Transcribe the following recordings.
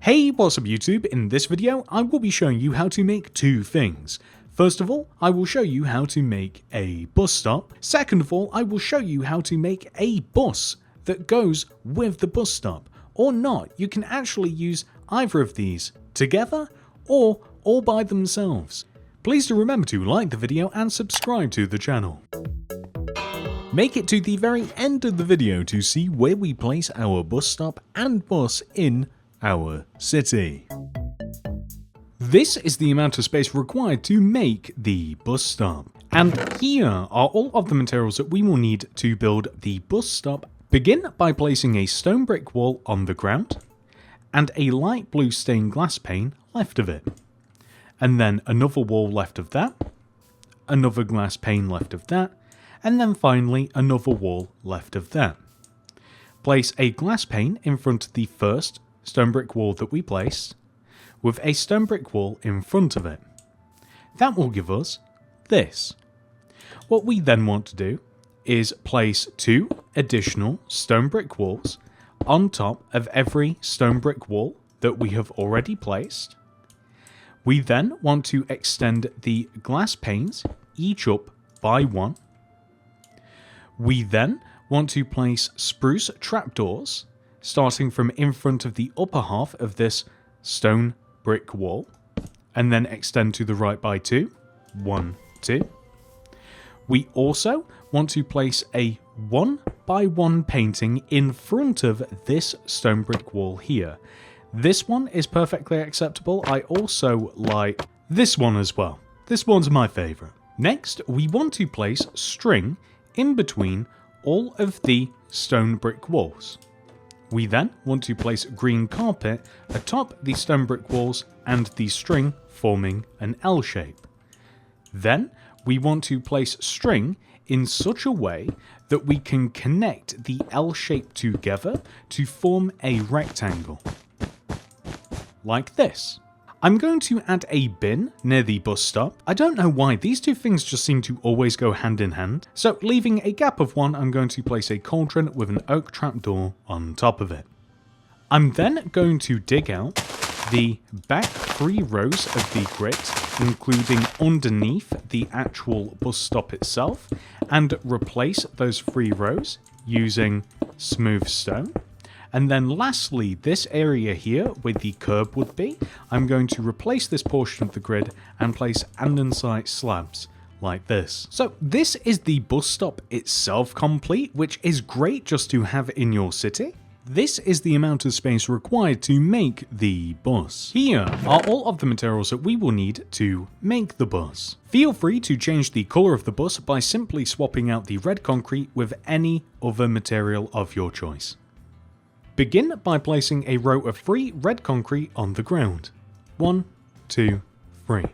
Hey, what's up YouTube? In this video, I will be showing you how to make two things. First of all, I will show you how to make a bus stop. Second of all, I will show you how to make a bus that goes with the bus stop. Or not, you can actually use either of these together or all by themselves. Please do remember to like the video and subscribe to the channel. Make it to the very end of the video to see where we place our bus stop and bus in our city. This is the amount of space required to make the bus stop. And here are all of the materials that we will need to build the bus stop. Begin by placing a stone brick wall on the ground and a light blue stained glass pane left of it. And then another wall left of that, another glass pane left of that, and then finally another wall left of that. Place a glass pane in front of the first stone brick wall that we placed, with a stone brick wall in front of it. That will give us this. What we then want to do is place two additional stone brick walls on top of every stone brick wall that we have already placed. We then want to extend the glass panes each up by one. We then want to place spruce trapdoors starting from in front of the upper half of this stone brick wall, and then extend to the right by two. 1, 2. We also want to place a 1 by 1 painting in front of this stone brick wall here. This one is perfectly acceptable. I also like this one as well. This one's my favourite. Next, we want to place string in between all of the stone brick walls. We then want to place green carpet atop the stone brick walls and the string forming an L shape. Then we want to place string in such a way that we can connect the L shape together to form a rectangle. Like this. I'm going to add a bin near the bus stop. I don't know why, these two things just seem to always go hand in hand. So leaving a gap of one, I'm going to place a cauldron with an oak trapdoor on top of it. I'm then going to dig out the back 3 rows of the grid, including underneath the actual bus stop itself, and replace those 3 rows using smooth stone. And then lastly, this area here where the curb would be, I'm going to replace this portion of the grid and place andesite slabs like this. So this is the bus stop itself complete, which is great just to have in your city. This is the amount of space required to make the bus. Here are all of the materials that we will need to make the bus. Feel free to change the colour of the bus by simply swapping out the red concrete with any other material of your choice. Begin by placing a row of 3 red concrete on the ground. 1, 2, 3.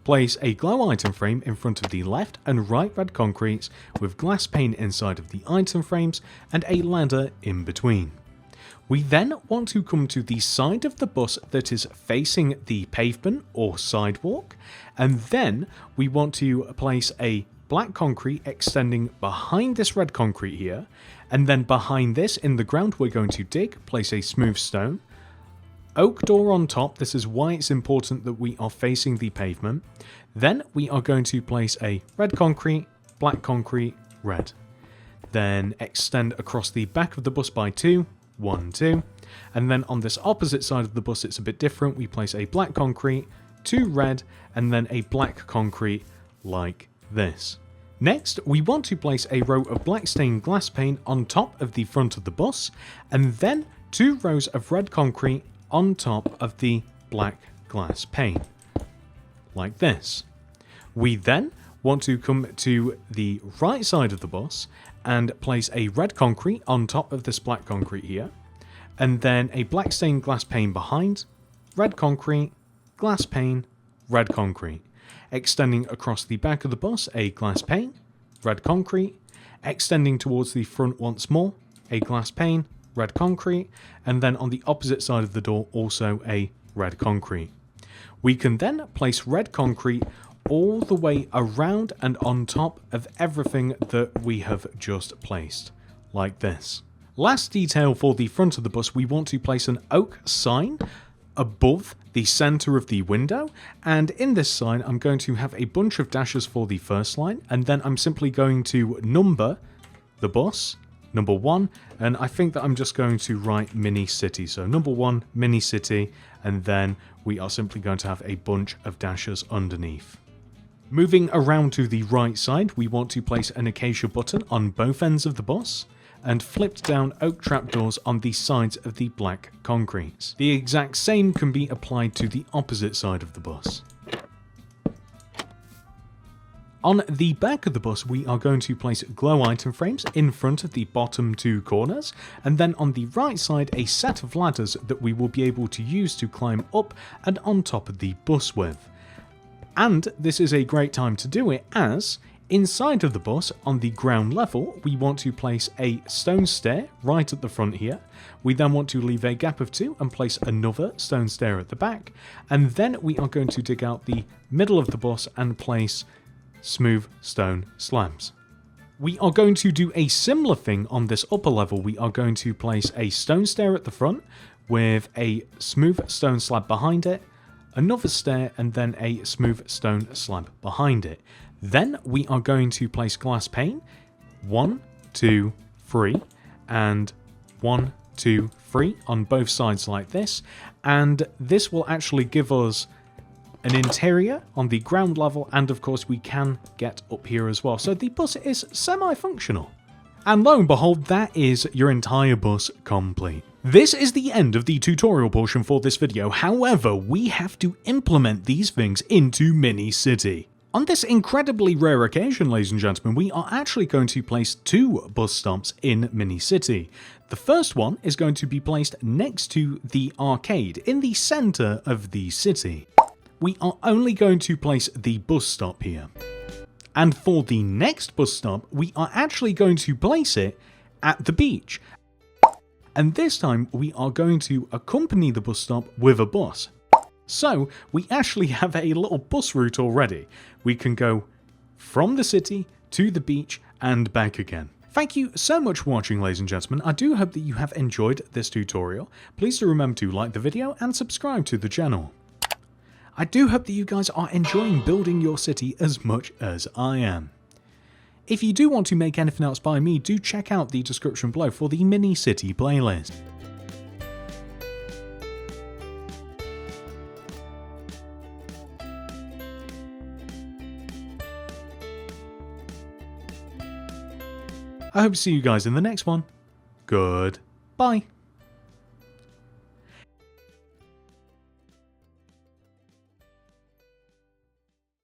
Place a glow item frame in front of the left and right red concretes with glass pane inside of the item frames and a ladder in between. We then want to come to the side of the bus that is facing the pavement or sidewalk, and then we want to place a black concrete extending behind this red concrete here, and then behind this in the ground we're going to place a smooth stone, oak door on top. This is why it's important that we are facing the pavement. Then we are going to place a red concrete, black concrete, red. Then extend across the back of the bus by 2, 1, 2, and then on this opposite side of the bus it's a bit different. We place a black concrete, 2 red, and then a black concrete like this. Next, we want to place a row of black stained glass pane on top of the front of the bus, and then 2 rows of red concrete on top of the black glass pane, like this. We then want to come to the right side of the bus and place a red concrete on top of this black concrete here, and then a black stained glass pane behind, red concrete, glass pane, red concrete. Extending across the back of the bus, a glass pane, red concrete, extending towards the front once more, a glass pane, red concrete, and then on the opposite side of the door also a red concrete. We can then place red concrete all the way around and on top of everything that we have just placed, like this. Last detail for the front of the bus, we want to place an oak sign above the center of the window, and in this sign I'm going to have a bunch of dashes for the first line, and then I'm simply going to number the bus, number 1, and I think that I'm just going to write mini city. So number 1, mini city, and then we are simply going to have a bunch of dashes underneath. Moving around to the right side, we want to place an acacia button on both ends of the bus, and flipped down oak trapdoors on the sides of the black concrete. The exact same can be applied to the opposite side of the bus. On the back of the bus, we are going to place glow item frames in front of the bottom 2 corners, and then on the right side a set of ladders that we will be able to use to climb up and on top of the bus with. And this is a great time to do it, as inside of the bus, on the ground level, we want to place a stone stair right at the front here. We then want to leave a gap of 2 and place another stone stair at the back. And then we are going to dig out the middle of the bus and place smooth stone slabs. We are going to do a similar thing on this upper level. We are going to place a stone stair at the front with a smooth stone slab behind it, another stair, and then a smooth stone slab behind it. Then we are going to place glass pane, 1, 2, 3, and 1, 2, 3 on both sides like this, and this will actually give us an interior on the ground level, and of course we can get up here as well. So the bus is semi-functional. And lo and behold, that is your entire bus complete. This is the end of the tutorial portion for this video. However, we have to implement these things into Mini City. On this incredibly rare occasion, ladies and gentlemen, we are actually going to place 2 bus stops in Mini City. The first one is going to be placed next to the arcade in the center of the city. We are only going to place the bus stop here. And for the next bus stop, we are actually going to place it at the beach. And this time, we are going to accompany the bus stop with a bus. So, we actually have a little bus route already. We can go from the city to the beach and back again. Thank you so much for watching, ladies and gentlemen. I do hope that you have enjoyed this tutorial. Please do remember to like the video and subscribe to the channel. I do hope that you guys are enjoying building your city as much as I am. If you do want to make anything else by me, do check out the description below for the Mini City playlist. I hope to see you guys in the next one. Goodbye.